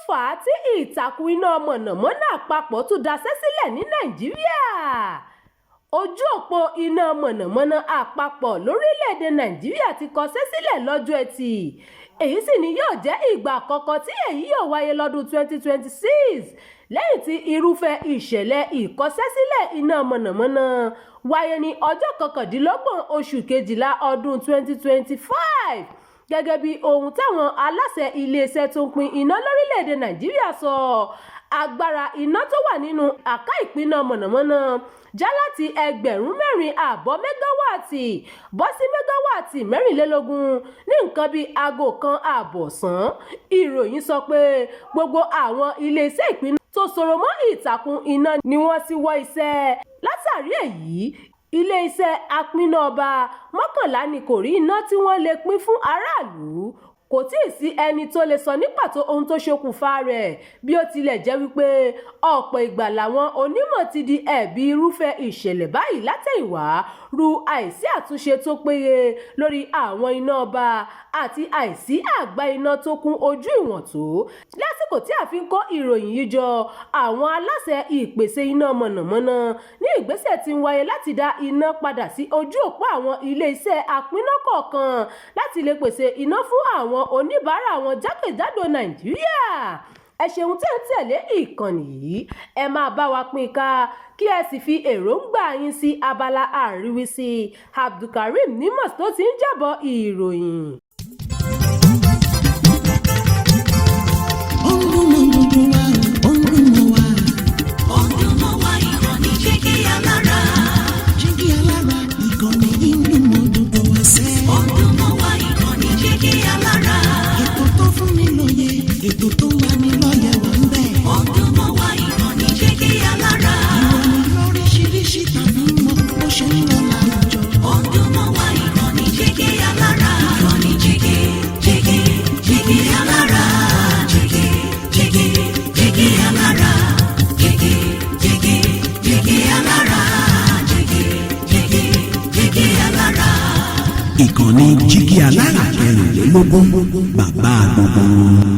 fà á tí ìtàkùn iná mọ̀nàmọ́ná àpapọ̀ tún daṣẹ́ sílẹ̀ ní Nàìjíríà. Ojú òpó iná mọ̀nàmọ́ná àpapọ̀ lórílẹ̀‐èdè Nàìjíríà ti kọṣẹ́ sílẹ̀ lọ́jọ́ Ẹtì. Èyí sì ni yóò jẹ́ ìgbà àkọ́kọ́ tí èyí yóò wáyé lọ́dún 2026 lẹ́yìn tí irúfẹ́ ìṣẹ̀lẹ̀ ìkọṣẹ́sílẹ̀ iná mọ̀nàmọ́ná wáyé ní ọjọ́ 29 oṣù kejìlá ọdún 2025 gẹ́gẹ́ bí ohun táwọn aláṣẹ iléeṣẹ́ tó ń pín iná lórílẹ̀‐èdè Nàìjíríà sọ. Agbára iná tó wà nínú àká ìpínná mọ̀nàmọ́ná já láti 4.5 mẹ́gáwáàtì bọ́ sí mẹ́gáwáàtì 24 ní nǹkan bíi aago 1 ọ̀sán. Ìròyìn sọ pé gbogbo àwọn iléeṣẹ́ ìpínná tó sọ̀rọ̀ mọ́ ìtàkùn iná ni wọ́n ti wọ́ iṣẹ́. Látàrí èyí, ilé-iṣẹ́ apínná ọba 11 ni kò rí iná tí wọ́n lè pín fún aráàlú. Kò tí ì sí ẹni tó lè sọ ní pàtó ohun tó ṣokùnfà rẹ̀, bí ó tilẹ̀ jẹ́ wípé ọ̀pọ̀ ìgbà làwọn onímọ̀ ti di ẹ̀bi irúfẹ́ ìṣẹ̀lẹ̀ báyìí látẹ̀yìnwá ru àìsí àtúnṣe tó péye lórí àwọn iná ọba àti àìsí àgbá iná tó kún ojú ìwọ̀n tó. Lásìkò tí a fi ń kó ìròyìn yìí jọ, àwọn aláṣẹ ìpèsè iná mọ̀nàmọ́ná ní ìgbésẹ̀ tí ń wáyé láti dá iná padà sí ojú òpó àwọn ilé-iṣẹ́ apínná kọ̀ọ̀kan láti lè pèsè iná fún àwọn oníbàárà wọn jákèjádò Nàìjíríà. Ẹ ṣeun tẹ́ ń tẹ̀lé ìkànnì yìí, ẹ máa bá wa pín ká kí ẹ sì fi èròǹgbà yín sí abala àríwísí Abdulkareem Nimas tó ti ń jábọ̀ ìròyìn. Ètò tó wà ní lọ́yẹ̀ wà ń bẹ̀. Ọdún mọ́ wá ìkànnì Jígí Alára. Ìròyìn lóríṣiríṣi tàbí mọ bó ṣe ń lọ láwùjọ. Ọdún mọ́ wá ìkànnì Jígí Alára. Ìkànnì Jígí Alára. Jígí Alára. Jígí Alára. Jígí Alára. Ìkànnì Jígí Alára 24 bàbá gbogbo.